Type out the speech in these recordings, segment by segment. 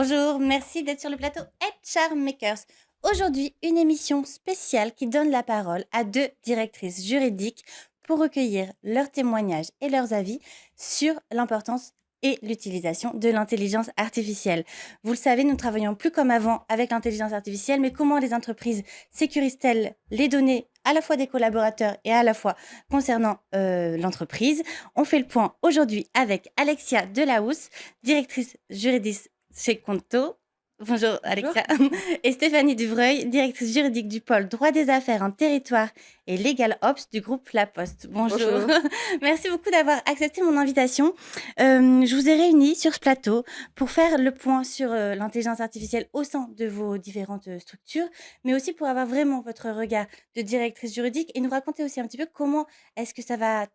Bonjour, merci d'être sur le plateau HR Makers. Aujourd'hui, une émission spéciale qui donne la parole à deux directrices juridiques pour recueillir leurs témoignages et leurs avis sur l'importance et l'utilisation de l'intelligence artificielle. Vous le savez, nous ne travaillons plus comme avant avec l'intelligence artificielle, mais comment les entreprises sécurisent-elles les données à la fois des collaborateurs et à la fois concernant l'entreprise? On fait le point aujourd'hui avec Alexia Delahousse, directrice juridique chez Conto. Bonjour Bonjour. Alexia. Et Stéphanie Duvreuil, directrice juridique du pôle droit des affaires en territoire et Legal Ops du groupe La Poste. Bonjour. Bonjour. Merci beaucoup d'avoir accepté mon invitation. Je vous ai réunis sur ce plateau pour faire le point sur l'intelligence artificielle au sein de vos différentes structures, mais aussi pour avoir vraiment votre regard de directrice juridique et nous raconter aussi un petit peu comment est-ce que ça va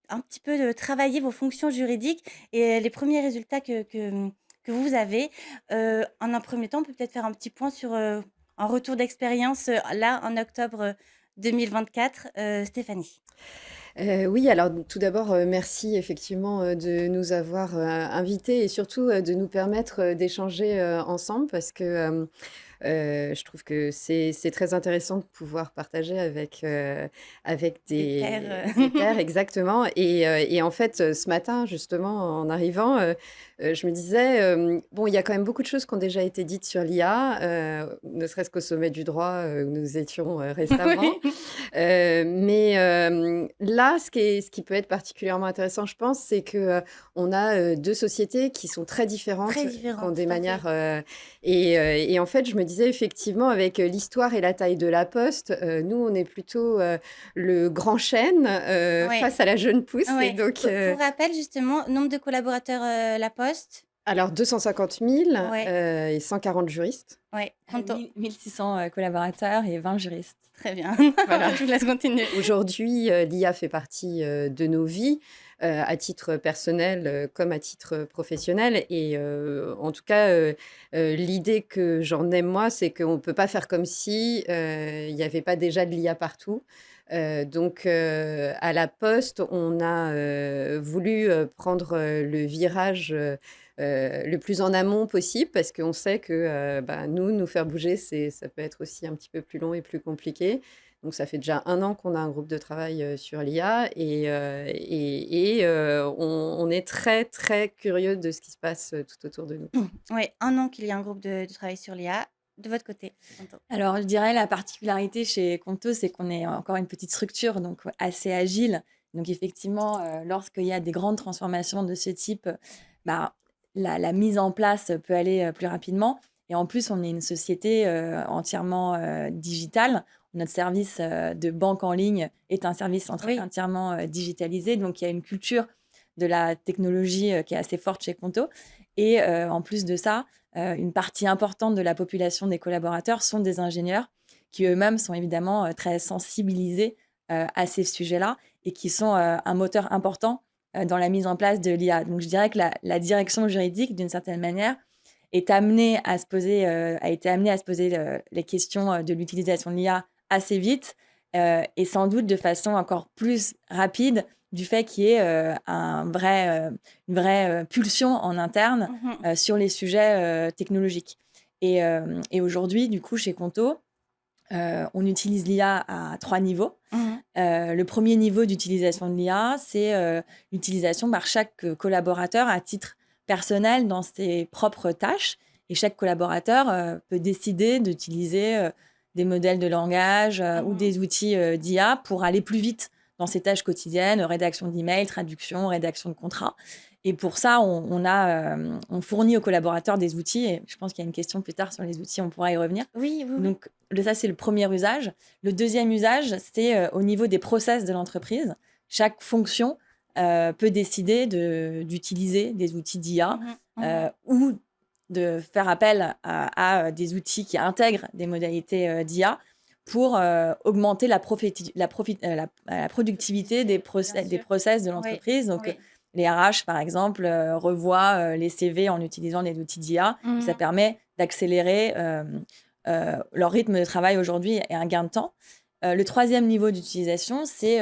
un petit peu travailler vos fonctions juridiques et les premiers résultats que vous avez. En un premier temps, on peut peut-être faire un petit point sur un retour d'expérience là en octobre 2024. Stéphanie. Oui, alors tout d'abord, merci effectivement, de nous avoir, invités et surtout, de nous permettre, d'échanger, ensemble parce que, je trouve que c'est très intéressant de pouvoir partager avec Des des pairs. pairs exactement et en fait, ce matin justement en arrivant, je me disais, bon, il y a quand même beaucoup de choses qui ont déjà été dites sur l'IA, ne serait-ce qu'au sommet du droit, où nous étions, récemment. Oui, Mais là, ce qui peut être particulièrement intéressant, je pense, c'est que, on a, 2 sociétés qui sont très différentes, très qui ont différente, des tout à manières, fait. et en fait, je me disais effectivement avec, l'histoire et la taille de La Poste, nous, on est plutôt, le grand chêne, Oui, face à la jeune pousse et ouais. donc Pour rappel, justement, nombre de collaborateurs La Poste. alors 250 000, Ouais, et 140 juristes. ouais. Conto. 1 1 collaborateurs et 20 juristes. Très bien. Voilà. Je vous laisse continuer. Aujourd'hui, l'IA fait partie, de nos vies, à titre personnel, comme à titre professionnel et en tout cas, l'idée que j'en ai moi, c'est qu'on ne peut pas faire comme si, il n'y avait pas déjà de l'IA partout. Donc à la Poste, on a, voulu, prendre, le virage, le plus en amont possible parce qu'on sait que, bah, nous faire bouger, ça peut être aussi un petit peu plus long et plus compliqué. Donc ça fait déjà 1 an qu'on a un groupe de travail, sur l'IA et on est très, très curieux de ce qui se passe, tout autour de nous. Oui, 1 an qu'il y a un groupe de travail sur l'IA. De votre côté, Conto. Alors, je dirais la particularité chez Conto, c'est qu'on est encore une petite structure, donc assez agile. Donc effectivement, lorsqu'il y a des grandes transformations de ce type, bah, la mise en place peut aller, plus rapidement et en plus, on est une société, entièrement, digitale. Notre service, de banque en ligne est un service Oui. entièrement, digitalisé, donc il y a une culture de la technologie, qui est assez forte chez Conto et en plus de ça, une partie importante de la population des collaborateurs sont des ingénieurs qui eux-mêmes sont évidemment très sensibilisés à ces sujets-là et qui sont un moteur important dans la mise en place de l'IA. Donc je dirais que la direction juridique, d'une certaine manière, a été amenée à se poser les questions de l'utilisation de l'IA assez vite et sans doute de façon encore plus rapide du fait qu'il y ait une vraie pulsion en interne Mmh. sur les sujets technologiques. Et aujourd'hui, du coup, chez Conto, on utilise l'IA à 3 niveaux. Mmh. Le premier niveau d'utilisation de l'IA, c'est l'utilisation par chaque collaborateur à titre personnel dans ses propres tâches. Et chaque collaborateur peut décider d'utiliser des modèles de langage ou Mmh. des outils d'IA pour aller plus vite dans ses tâches quotidiennes, rédaction d'emails, traduction, rédaction de contrats. Et pour ça, on fournit aux collaborateurs des outils. Et je pense qu'il y a une question plus tard sur les outils, on pourra y revenir. Oui, oui, oui. Donc, ça, c'est le premier usage. Le deuxième usage, c'est au niveau des process de l'entreprise. Chaque fonction peut décider d'utiliser des outils d'IA Mmh mh. Mmh. ou de faire appel à des outils qui intègrent des modalités d'IA pour augmenter la productivité Bien des sûr. process de Oui, l'entreprise. Donc, oui. les RH, par exemple, revoient les CV en utilisant des outils d'IA. Ça Mmh. permet d'accélérer leur rythme de travail aujourd'hui et un gain de temps. Le troisième niveau d'utilisation, c'est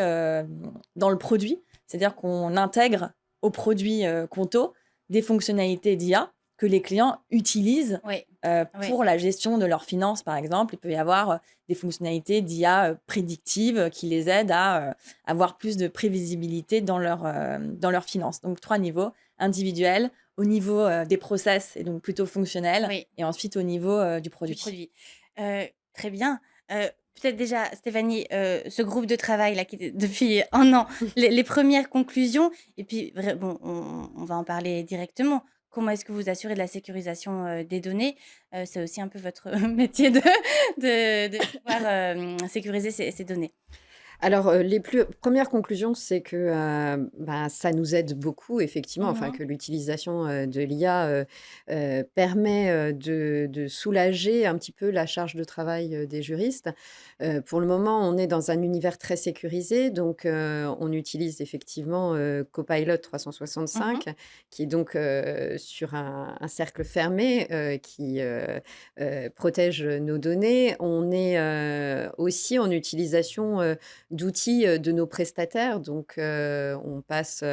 dans le produit, c'est-à-dire qu'on intègre au produit Conto des fonctionnalités d'IA, que les clients utilisent Oui, oui, pour la gestion de leurs finances, par exemple. Il peut y avoir des fonctionnalités d'IA prédictives qui les aident à avoir plus de prévisibilité dans leurs finances. Donc, 3 niveaux: individuel, au niveau des process, et donc plutôt fonctionnel, oui. et ensuite au niveau du Du produit. produit. Très bien. Peut-être déjà, Stéphanie, ce groupe de travail là qui était depuis 1 an, les 1res conclusions et puis bon, on va en parler directement. Comment est-ce que vous assurez de la sécurisation, des données? C'est aussi un peu votre métier de pouvoir, sécuriser ces données. Alors, les premières conclusions, c'est que, bah, ça nous aide beaucoup effectivement, enfin Mmh. que l'utilisation, de l'IA, permet, de soulager un petit peu la charge de travail, des juristes. Pour le moment, on est dans un univers très sécurisé, donc on utilise effectivement, Copilot Mmh. 365 qui est donc, sur un cercle fermé, qui, protège nos données. On est, aussi en utilisation, d'outils, de nos prestataires. Donc, on passe,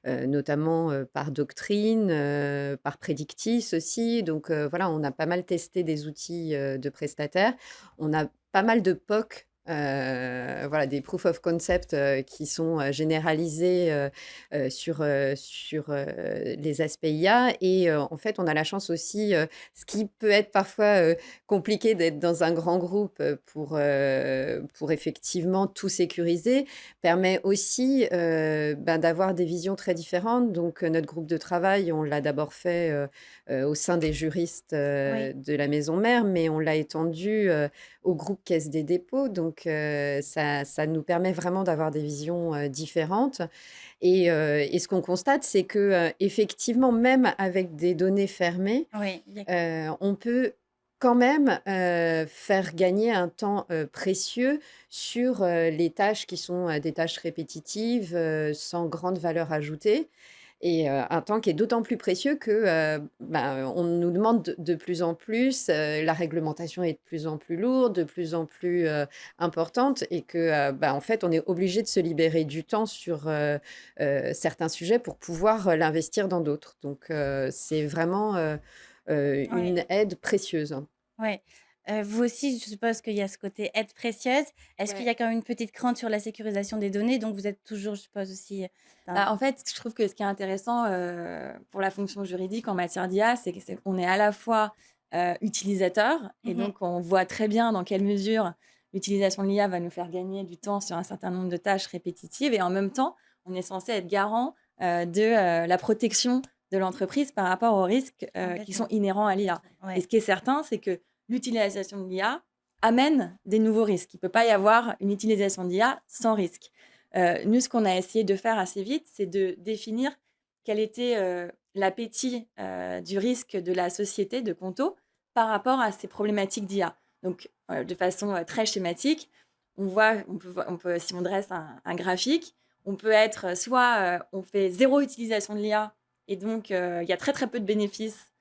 notamment, par Doctrine, par Predictis aussi. Donc, voilà, on a pas mal testé des outils, de prestataires. On a pas mal de POC, voilà, des proof of concept, qui sont, généralisés, sur les aspects IA et en fait, on a la chance aussi, ce qui peut être parfois, compliqué d'être dans un grand groupe, pour effectivement tout sécuriser, permet aussi, ben, d'avoir des visions très différentes. Donc, notre groupe de travail, on l'a d'abord fait, au sein des juristes, Oui, de la maison mère, mais on l'a étendu, au groupe Caisse des dépôts. Donc, ça nous permet vraiment d'avoir des visions, différentes et ce qu'on constate, c'est que, effectivement, même avec des données fermées, oui, d'accord. on peut quand même, faire gagner un temps, précieux sur, les tâches qui sont, des tâches répétitives, sans grande valeur ajoutée et un temps qui est d'autant plus précieux que, ben, on nous demande de plus en plus, la réglementation est de plus en plus lourde, de plus en plus, importante et que, bah, en fait, on est obligé de se libérer du temps sur, certains sujets pour pouvoir, l'investir dans d'autres. Donc c'est vraiment, Oui. une aide précieuse. Ouais. Vous aussi, je suppose qu'il y a ce côté aide précieuse. Est-ce qu'il y Ouais. a quand même une petite crainte sur la sécurisation des données? Donc vous êtes toujours, je suppose aussi, dans Bah, en fait, je trouve que ce qui est intéressant pour la fonction juridique en matière d'IA, c'est qu'on est à la fois utilisateur, et mmh. donc on voit très bien dans quelle mesure l'utilisation de l'IA va nous faire gagner du temps sur un certain nombre de tâches répétitives, et en même temps, on est censé être garant de la protection de l'entreprise par rapport aux risques qui sont Complètement. inhérents à l'IA. Et Ouais. ce qui est certain, c'est que l'utilisation de l'IA amène des nouveaux risques. Il ne peut pas y avoir une utilisation d'IA sans risque. Nous, ce qu'on a essayé de faire assez vite, c'est de définir quel était l'appétit du risque de la société de Conto par rapport à ces problématiques d'IA. Donc, de façon très schématique, si on dresse un graphique, on peut être soit on fait zéro utilisation de l'IA et donc il y a très très peu de bénéfices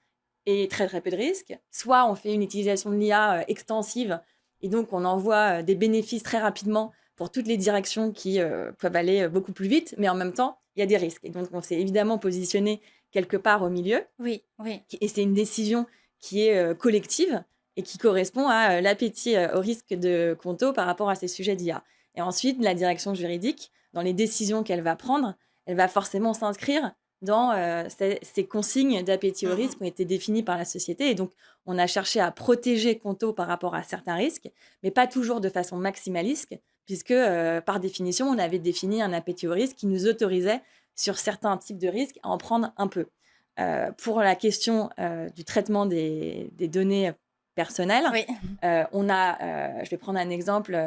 et très très peu de risques, soit on fait une utilisation de l'IA extensive et donc on envoie des bénéfices très rapidement pour toutes les directions qui peuvent aller beaucoup plus vite, mais en même temps, il y a des risques. Et donc on s'est évidemment positionné quelque part au milieu, Oui, oui. et c'est une décision qui est collective et qui correspond à l'appétit au risque de Conto par rapport à ces sujets d'IA. Et ensuite, la direction juridique, dans les décisions qu'elle va prendre, elle va forcément s'inscrire dans ces consignes d'appétit au Mmh risque mh. qui ont été définies par la société. Et donc, on a cherché à protéger Conto par rapport à certains risques, mais pas toujours de façon maximaliste, puisque par définition, on avait défini un appétit au risque qui nous autorisait, sur certains types de risques, à en prendre un peu. Pour la question du traitement des données personnelles, Oui. je vais prendre un exemple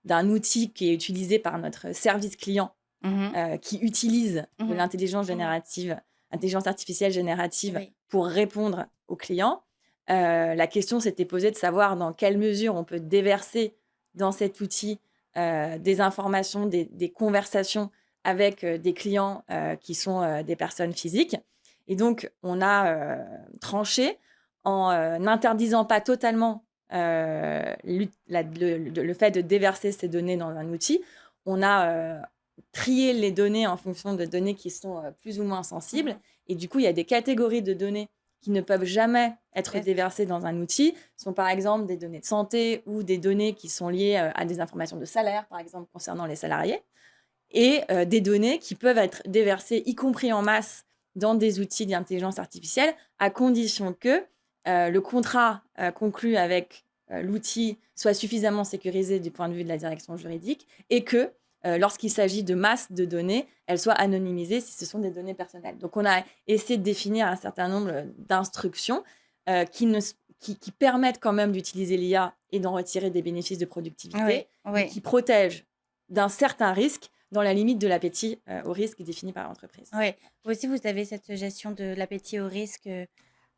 d'un outil qui est utilisé par notre service client, Mmh. qui utilise de Mmh. intelligence artificielle générative Oui. pour répondre aux clients. La question s'était posée de savoir dans quelle mesure on peut déverser dans cet outil des informations, des conversations avec des clients qui sont des personnes physiques. Et donc, on a tranché en n'interdisant pas totalement le fait de déverser ces données dans un outil. On a trié les données en fonction de données qui sont plus ou moins sensibles. Mmh. Et du coup, il y a des catégories de données qui ne peuvent jamais être Yes. déversées dans un outil sont par exemple des données de santé ou des données qui sont liées à des informations de salaire, par exemple concernant les salariés, et des données qui peuvent être déversées, y compris en masse, dans des outils d'intelligence artificielle, à condition que le contrat conclu avec l'outil soit suffisamment sécurisé du point de vue de la direction juridique et que lorsqu'il s'agit de masse de données, elles soient anonymisées si ce sont des données personnelles. Donc, on a essayé de définir un certain nombre d'instructions qui permettent quand même d'utiliser l'IA et d'en retirer des bénéfices de productivité, Oui, mais oui. qui protègent d'un certain risque dans la limite de l'appétit au risque défini par l'entreprise. Oui. Vous aussi, vous avez cette gestion de l'appétit au risque.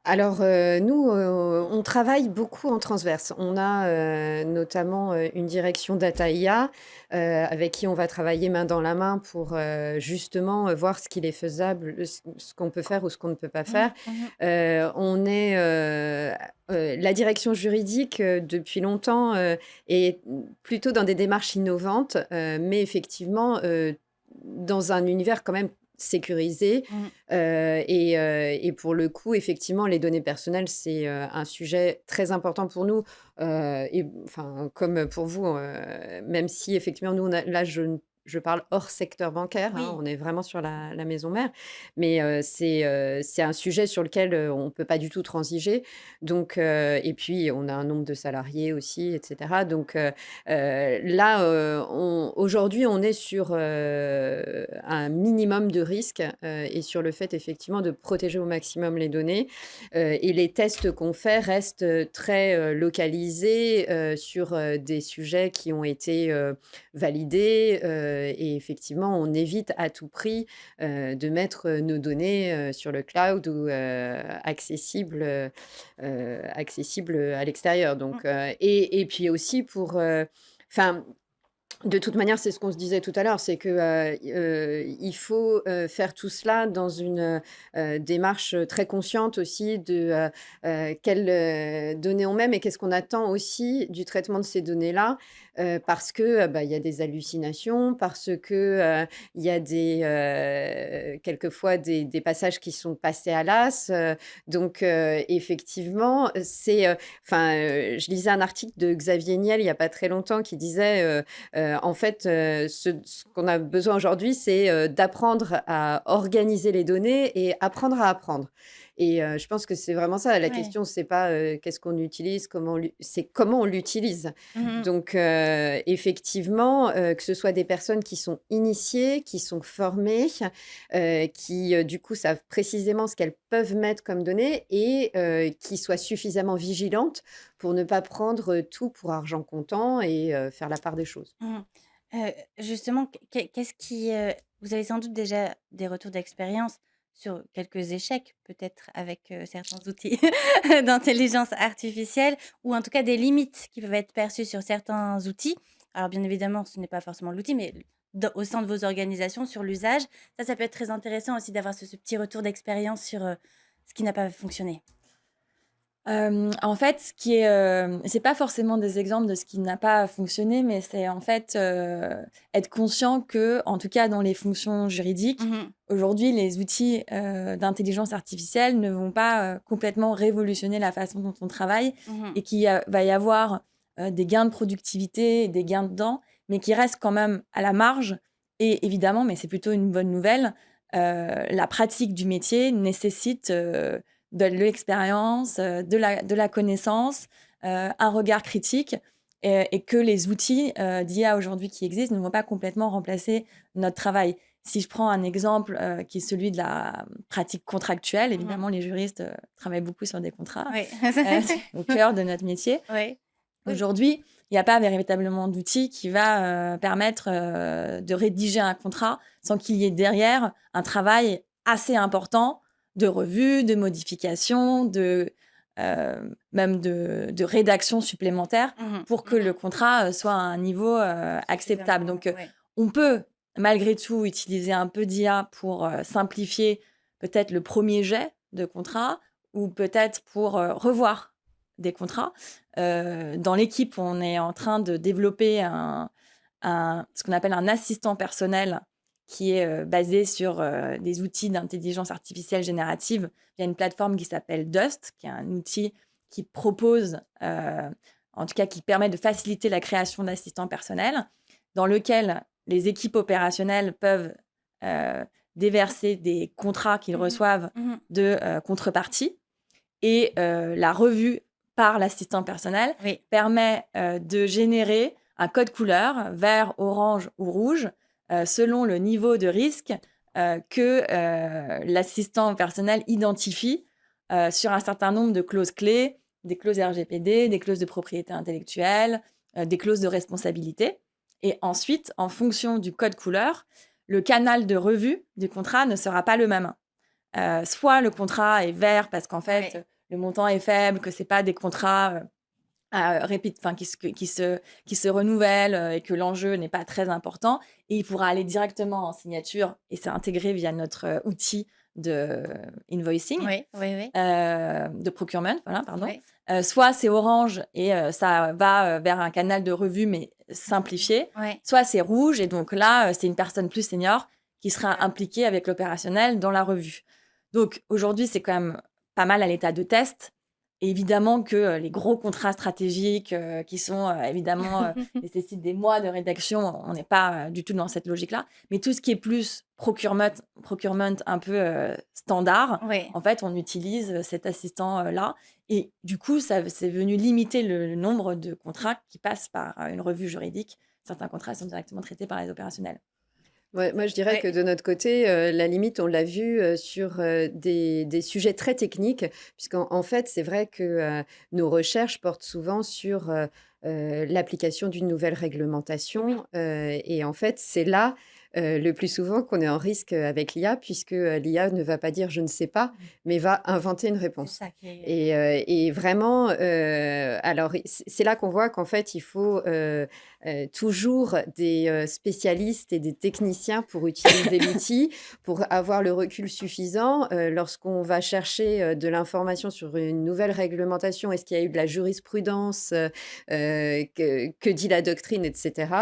Alors, nous, on travaille beaucoup en transverse. On a notamment une direction data IA avec qui on va travailler main dans la main pour justement voir ce qu'il est faisable, ce qu'on peut faire ou ce qu'on ne peut pas faire. On est la direction juridique depuis longtemps est plutôt dans des démarches innovantes, mais effectivement dans un univers quand même sécurisé. Et pour le coup, effectivement, les données personnelles, c'est un sujet très important pour nous. Et enfin, comme pour vous, même si effectivement, nous, là, je parle hors secteur bancaire, hein, Oui. on est vraiment sur la maison mère, mais c'est un sujet sur lequel on ne peut pas du tout transiger. Donc, et puis, on a un nombre de salariés aussi, etc. Donc, là, aujourd'hui, on est sur un minimum de risques et sur le fait effectivement de protéger au maximum les données. Et les tests qu'on fait restent très localisés sur des sujets qui ont été validés. Et effectivement, on évite à tout prix de mettre nos données sur le cloud ou accessibles à l'extérieur. Donc, et puis aussi pour... Enfin, de toute manière, c'est ce qu'on se disait tout à l'heure, c'est que il faut faire tout cela dans une démarche très consciente aussi de quelles données on met, mais qu'est-ce qu'on attend aussi du traitement de ces données-là, parce que bah, il y a des hallucinations, parce que il y a quelquefois des passages qui sont passés à l'as. Donc effectivement, enfin, je lisais un article de Xavier Niel il y a pas très longtemps qui disait en fait, ce qu'on a besoin aujourd'hui, c'est d'apprendre à organiser les données et apprendre à apprendre. Et je pense que c'est vraiment ça. La Ouais. question, c'est pas qu'est-ce qu'on utilise, c'est comment on l'utilise. Donc, effectivement, que ce soit des personnes qui sont initiées, qui sont formées, qui, du coup, savent précisément ce qu'elles peuvent mettre comme données et qui soient suffisamment vigilantes pour ne pas prendre tout pour argent comptant et faire la part des choses. Justement, qu'est-ce qui, vous avez sans doute déjà des retours d'expérience sur quelques échecs, peut-être avec, certains outils d'intelligence artificielle ou en tout cas des limites qui peuvent être perçues sur certains outils. Alors bien évidemment, ce n'est pas forcément l'outil, mais au sein de vos organisations, sur l'usage. Ça peut être très intéressant aussi d'avoir ce petit retour d'expérience sur ce qui n'a pas fonctionné. En fait, c'est pas forcément des exemples de ce qui n'a pas fonctionné, mais c'est en fait, être conscient que, en tout cas dans les fonctions juridiques, aujourd'hui les outils, d'intelligence artificielle ne vont pas, complètement révolutionner la façon dont on travaille et va y avoir, des gains de productivité et des gains de temps, mais qui restent quand même à la marge et évidemment, mais c'est plutôt une bonne nouvelle, la pratique du métier nécessite, de l'expérience, de la connaissance, un regard critique et que les outils d'IA aujourd'hui qui existent ne vont pas complètement remplacer notre travail. Si je prends un exemple qui est celui de la pratique contractuelle, évidemment, les juristes travaillent beaucoup sur des contrats, Oui. c'est au cœur de notre métier. Oui. Oui. Aujourd'hui, il n'y a pas véritablement d'outil qui va permettre de rédiger un contrat sans qu'il y ait derrière un travail assez important de revue, de modification, même de rédaction supplémentaire pour que le contrat soit à un niveau acceptable. Donc, on peut malgré tout utiliser un peu d'IA pour simplifier peut-être le premier jet de contrat ou peut-être pour revoir des contrats. Dans l'équipe, on est en train de développer ce qu'on appelle un assistant personnel qui est basé sur des outils d'intelligence artificielle générative via une plateforme qui s'appelle Dust, qui est un outil qui propose, en tout cas qui permet de faciliter la création d'assistants personnels, dans lequel les équipes opérationnelles peuvent déverser des contrats qu'ils reçoivent de contrepartie. Et la revue par l'assistant personnel permet de générer un code couleur, vert, orange ou rouge, selon le niveau de risque que l'assistant personnel identifie sur un certain nombre de clauses clés, des clauses RGPD, des clauses de propriété intellectuelle, des clauses de responsabilité. Et ensuite, en fonction du code couleur, le canal de revue du contrat ne sera pas le même. Soit le contrat est vert parce qu'en fait, le montant est faible, que ce n'est pas des contrats qui se renouvellent et que l'enjeu n'est pas très important. Et il pourra aller directement en signature et c'est intégré via notre outil de invoicing, de procurement, voilà, pardon. Soit c'est orange et ça va vers un canal de revue mais simplifié. Soit c'est rouge et donc là, c'est une personne plus senior qui sera impliquée avec l'opérationnel dans la revue. Donc aujourd'hui, c'est quand même pas mal à l'état de test. Et évidemment que les gros contrats stratégiques qui sont évidemment nécessitent des mois de rédaction, on n'est pas du tout dans cette logique-là. Mais tout ce qui est plus procurement un peu standard, en fait, on utilise cet assistant-là. Et du coup, c'est venu limiter le nombre de contrats qui passent par une revue juridique. Certains contrats sont directement traités par les opérationnels. Ouais, moi, je dirais que de notre côté, la limite, on l'a vu sur des sujets très techniques, puisqu'en fait, c'est vrai que nos recherches portent souvent sur l'application d'une nouvelle réglementation. Et en fait, c'est là le plus souvent qu'on est en risque avec l'IA, puisque l'IA ne va pas dire je ne sais pas, mais va inventer une réponse. C'est ça qui est... Et vraiment, alors c'est là qu'on voit qu'en fait, il faut toujours des spécialistes et des techniciens pour utiliser l'outil, pour avoir le recul suffisant. Lorsqu'on va chercher de l'information sur une nouvelle réglementation, est-ce qu'il y a eu de la jurisprudence, que dit la doctrine, etc.,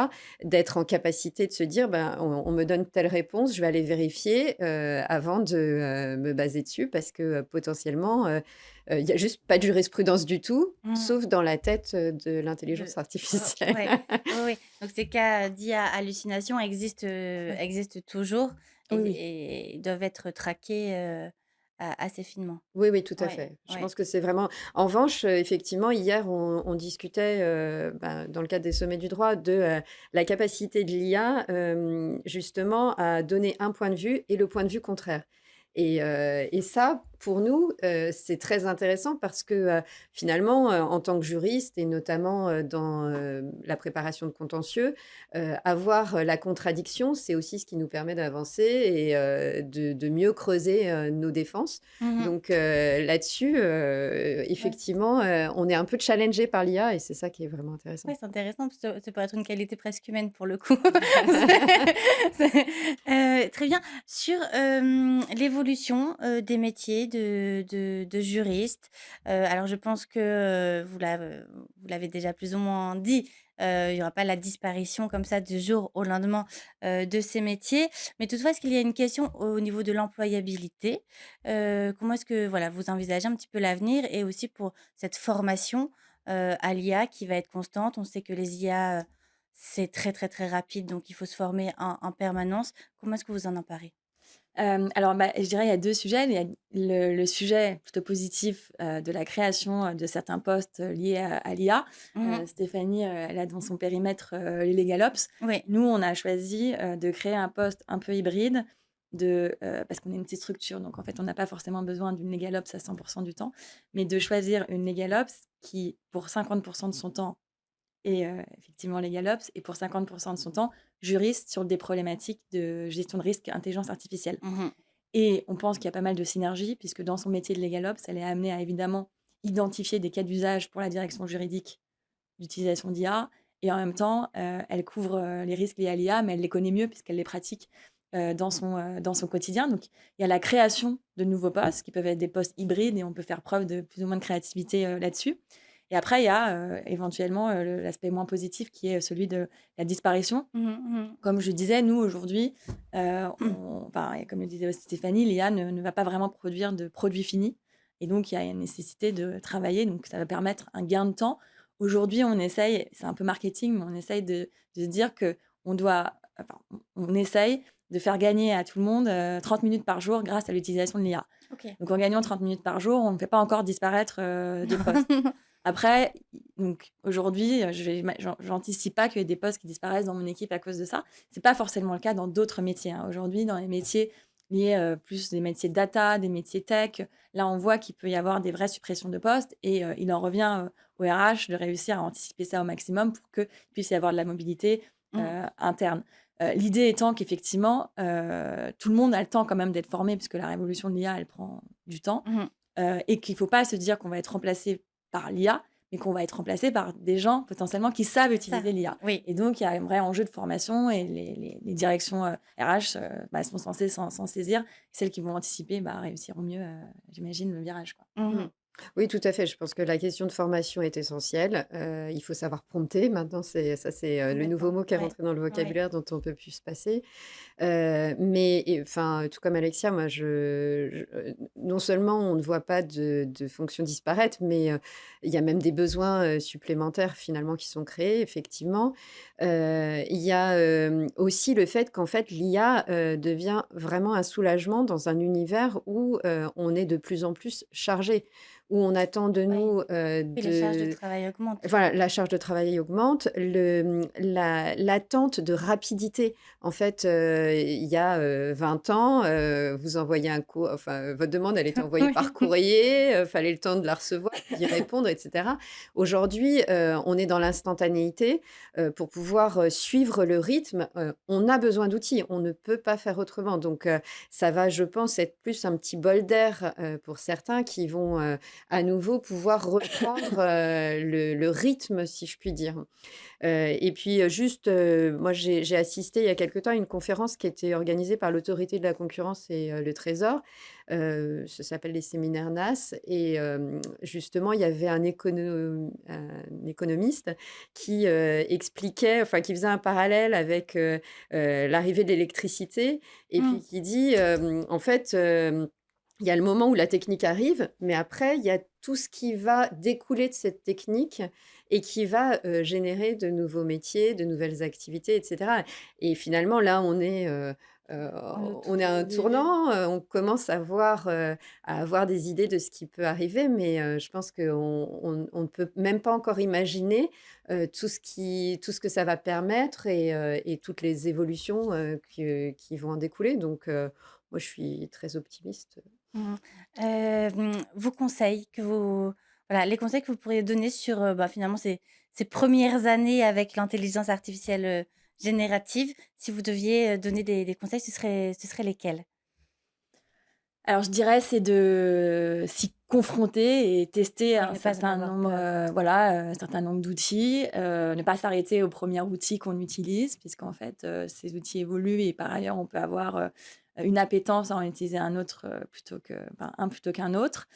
d'être en capacité de se dire, ben, on me donne telle réponse, je vais aller vérifier avant de me baser dessus, parce que potentiellement, il n'y a juste pas de jurisprudence du tout, sauf dans la tête de l'intelligence artificielle. Oui. Donc ces cas d'IA hallucination existent toujours et doivent être traqués assez finement. Oui, tout à fait. Je pense que c'est vraiment... En revanche, effectivement, hier, on discutait, dans le cadre des sommets du droit, de la capacité de l'IA, justement, à donner un point de vue et le point de vue contraire. Et ça, pour nous, c'est très intéressant parce que finalement, en tant que juriste et notamment dans la préparation de contentieux, avoir la contradiction, c'est aussi ce qui nous permet d'avancer et de mieux creuser nos défenses. Donc là-dessus, effectivement, on est un peu challengé par l'IA et c'est ça qui est vraiment intéressant. Oui, c'est intéressant, parce que ça pourrait être une qualité presque humaine pour le coup. Très bien. Sur l'évolution des métiers de juristes, alors je pense que vous l'avez déjà plus ou moins dit, il n'y aura pas la disparition comme ça du jour au lendemain de ces métiers. Mais toutefois, est-ce qu'il y a une question au niveau de l'employabilité? Comment est-ce que voilà, vous envisagez un petit peu l'avenir et aussi pour cette formation à l'IA qui va être constante? On sait que les IA, c'est très, très, très rapide, donc il faut se former en permanence. Comment est-ce que vous en emparez? Alors, je dirais il y a 2 sujets. Il y a le sujet plutôt positif de la création de certains postes liés à l'IA. Stéphanie, elle a dans son périmètre les LegalOps. Oui. Nous, on a choisi de créer un poste un peu hybride parce qu'on est une petite structure, donc en fait, on n'a pas forcément besoin d'une LegalOps à 100% du temps, mais de choisir une LegalOps qui, pour 50% de son temps, est effectivement LegalOps et pour 50% de son temps, juriste sur des problématiques de gestion de risque, intelligence artificielle. Et on pense qu'il y a pas mal de synergies, puisque dans son métier de LegalOps, elle est amenée à évidemment identifier des cas d'usage pour la direction juridique d'utilisation d'IA, et en même temps, elle couvre les risques liés à l'IA, mais elle les connaît mieux puisqu'elle les pratique dans son quotidien. Donc, il y a la création de nouveaux postes qui peuvent être des postes hybrides et on peut faire preuve de plus ou moins de créativité là-dessus. Et après, il y a éventuellement l'aspect moins positif qui est celui de la disparition. Comme je disais, nous, aujourd'hui, et comme le disait aussi Stéphanie, l'IA ne va pas vraiment produire de produits finis. Et donc, il y a une nécessité de travailler. Donc, ça va permettre un gain de temps. Aujourd'hui, on essaye, c'est un peu marketing, mais on essaye de se dire on essaye de faire gagner à tout le monde 30 minutes par jour grâce à l'utilisation de l'IA. Ok. Donc, en gagnant 30 minutes par jour, on ne fait pas encore disparaître des postes. Après, donc aujourd'hui, j'anticipe pas qu'il y ait des postes qui disparaissent dans mon équipe à cause de ça. C'est pas forcément le cas dans d'autres métiers. Aujourd'hui, dans les métiers liés plus des métiers data, des métiers tech, là, on voit qu'il peut y avoir des vraies suppressions de postes et il en revient au RH de réussir à anticiper ça au maximum pour qu'il puisse y avoir de la mobilité interne. L'idée étant qu'effectivement, tout le monde a le temps quand même d'être formé puisque la révolution de l'IA, elle prend du temps et qu'il ne faut pas se dire qu'on va être remplacé par l'IA, mais qu'on va être remplacé par des gens potentiellement qui savent utiliser l'IA. Oui. Et donc, il y a un vrai enjeu de formation et les directions RH sont censées s'en saisir. Celles qui vont anticiper réussiront mieux, j'imagine, le virage, quoi. Oui, tout à fait. Je pense que la question de formation est essentielle. Il faut savoir prompter. Maintenant, c'est le nouveau mot qui est Ouais. rentré dans le Ouais. vocabulaire dont on peut plus se passer. Enfin, tout comme Alexia, moi, non seulement on ne voit pas de fonctions disparaître, mais il y a même des besoins supplémentaires finalement qui sont créés, effectivement. Il y a aussi le fait qu'en fait, l'IA devient vraiment un soulagement dans un univers où on est de plus en plus chargé, où on attend de Ouais. nous Puis les charges de travail augmentent. Voilà, la charge de travail augmente, l'attente de rapidité. En fait, il y a 20 ans, vous envoyez votre demande, elle était envoyée Oui. par courrier, fallait le temps de la recevoir, d'y répondre, etc. Aujourd'hui, on est dans l'instantanéité. Pour pouvoir suivre le rythme, on a besoin d'outils, on ne peut pas faire autrement. Donc, ça va, je pense, être plus un petit bol d'air pour certains qui vont à nouveau pouvoir reprendre le rythme, si je puis dire. Et puis, moi, j'ai assisté il y a quelque temps à une conférence qui était organisée par l'Autorité de la concurrence et le Trésor. Ça s'appelle les séminaires NAS. Et justement, il y avait un économiste qui expliquait, enfin, qui faisait un parallèle avec l'arrivée de l'électricité et puis qui dit, en fait, il y a le moment où la technique arrive, mais après, il y a tout ce qui va découler de cette technique et qui va générer de nouveaux métiers, de nouvelles activités, etc. Et finalement, là, on est à un tournant, on commence à avoir des idées de ce qui peut arriver, mais je pense qu'on ne peut même pas encore imaginer tout ce que ça va permettre et toutes les évolutions qui vont en découler. Donc, moi, je suis très optimiste. Vos conseils les conseils que vous pourriez donner sur, finalement ces premières années avec l'intelligence artificielle, générative, si vous deviez, donner des conseils, ce serait lesquels? Alors, je dirais, c'est de s'y confronter et tester Oui, ne pas en avoir peur. un certain nombre d'outils, ne pas s'arrêter au premier outil qu'on utilise, puisqu'en fait, ces outils évoluent et par ailleurs, on peut avoir une appétence à en utiliser un autre un plutôt qu'un autre.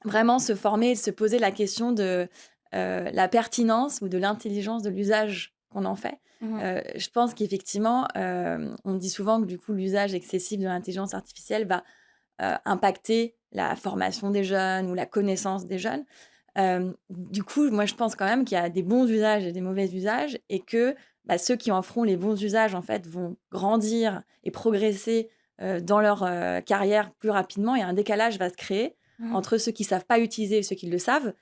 Vraiment se former et se poser la question de la pertinence ou de l'intelligence de l'usage qu'on en fait. Je pense qu'effectivement, on dit souvent que du coup, l'usage excessif de l'intelligence artificielle va impacter la formation des jeunes ou la connaissance des jeunes. Du coup, moi, je pense quand même qu'il y a des bons usages et des mauvais usages et que ceux qui en feront les bons usages, en fait, vont grandir et progresser dans leur carrière plus rapidement et un décalage va se créer entre ceux qui ne savent pas utiliser et ceux qui le savent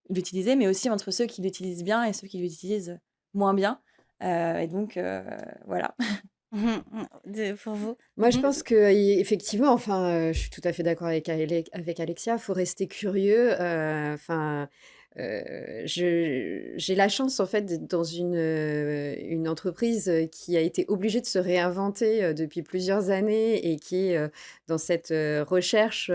l'utiliser, mais aussi entre ceux qui l'utilisent bien et ceux qui l'utilisent moins bien. Et donc, voilà. Pour vous? Moi, je pense qu'effectivement, enfin, je suis tout à fait d'accord avec Alexia, il faut rester curieux. Enfin, j'ai la chance, en fait, d'être dans une entreprise, qui a été obligée de se réinventer, depuis plusieurs années et qui est, dans cette, recherche,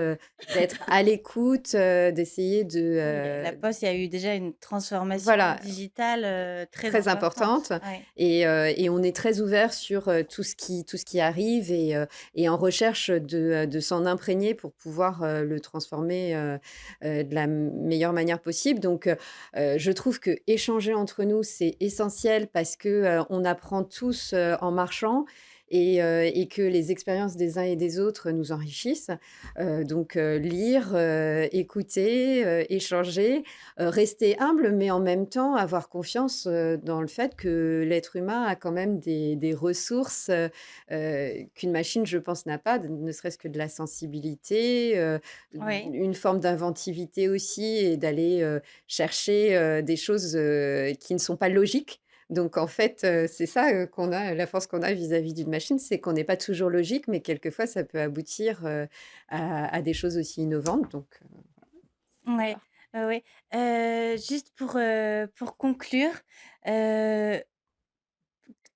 d'être à l'écoute, d'essayer Oui, la de Poste, il y a eu déjà une transformation voilà, digitale, très très importante importante. Ouais. et on est très ouvert sur, tout ce qui arrive et en recherche de s'en imprégner pour pouvoir, le transformer, de la meilleure manière possible. Donc, je trouve que échanger entre nous, c'est essentiel parce que, on apprend tous, en marchant et que les expériences des uns et des autres nous enrichissent. Donc, lire, écouter, échanger, rester humble, mais en même temps avoir confiance, dans le fait que l'être humain a quand même des ressources, qu'une machine, je pense, n'a pas, ne serait-ce que de la sensibilité, Oui. une forme d'inventivité aussi et d'aller, chercher, des choses, qui ne sont pas logiques. Donc en fait, c'est ça, qu'on a la force qu'on a vis-à-vis d'une machine, c'est qu'on n'est pas toujours logique, mais quelquefois ça peut aboutir, à des choses aussi innovantes donc Ouais, D'accord. ouais, ouais. Juste pour conclure, heu,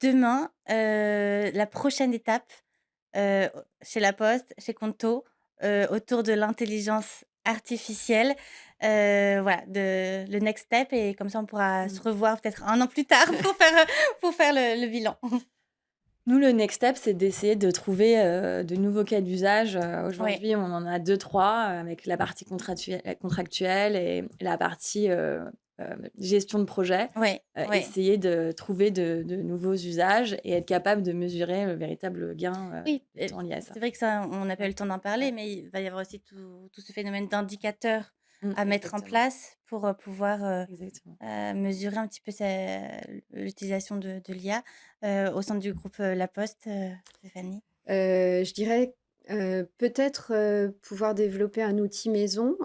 demain, la prochaine étape, chez La Poste, chez Conto, autour de l'intelligence artificielle, voilà, le next step et comme ça on pourra se Mmh. revoir peut-être 1 an plus tard pour faire le bilan. Nous, le next step, c'est d'essayer de trouver, de nouveaux cas d'usage. Ouais, Aujourd'hui, on en a deux, trois, avec la partie contractuelle et la partie, gestion de projet. ouais, ouais. Essayer de trouver de nouveaux usages et être capable de mesurer le véritable gain, Oui, de temps lié à ça. c'est vrai que ça, on n'a pas eu Ouais, le temps d'en parler, ouais. mais il va y avoir aussi tout ce phénomène d'indicateurs à mettre en Exactement, place pour, pouvoir, exactement. mesurer un petit peu l'utilisation de l'IA, au sein du groupe, La Poste, Stéphanie? Je dirais, peut-être, pouvoir développer un outil maison,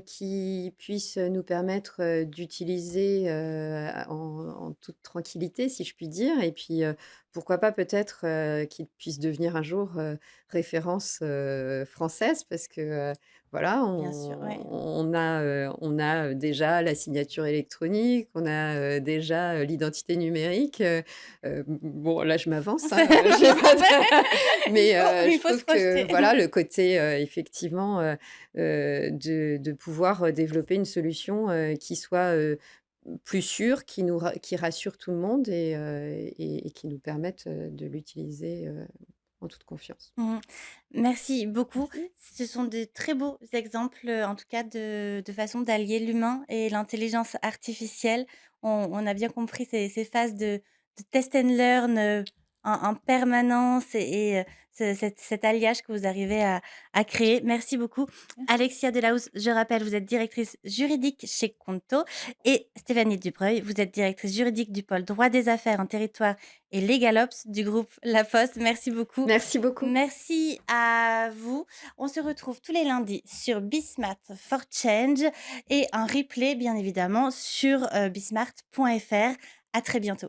qui puisse nous permettre, d'utiliser, en toute tranquillité, si je puis dire et puis, pourquoi pas peut-être, qu'il puisse devenir un jour, référence, française parce que, voilà, Bien sûr, ouais. on a déjà la signature électronique, on a, déjà, l'identité numérique, bon là je m'avance, hein, j'ai pas de mais Il je faut se trouve que projeter. voilà, le côté, effectivement, de pouvoir, développer une solution, qui soit, plus sûre, qui rassure tout le monde et qui nous permette, de l'utiliser, en toute confiance. Mmh. Merci beaucoup. Merci. Ce sont de très beaux exemples, en tout cas de façon d'allier l'humain et l'intelligence artificielle. On a bien compris ces phases de test and learn, en permanence et cet alliage que vous arrivez à créer. Merci beaucoup. Merci. Alexia Delahousse, je rappelle, vous êtes directrice juridique chez Conto et Stéphanie Dubreuil, vous êtes directrice juridique du pôle droit des affaires en territoire et LegalOps du groupe La Poste. Merci beaucoup. Merci beaucoup. Merci à vous. On se retrouve tous les lundis sur Bismart for Change et un replay, bien évidemment, sur bismart.fr. À très bientôt.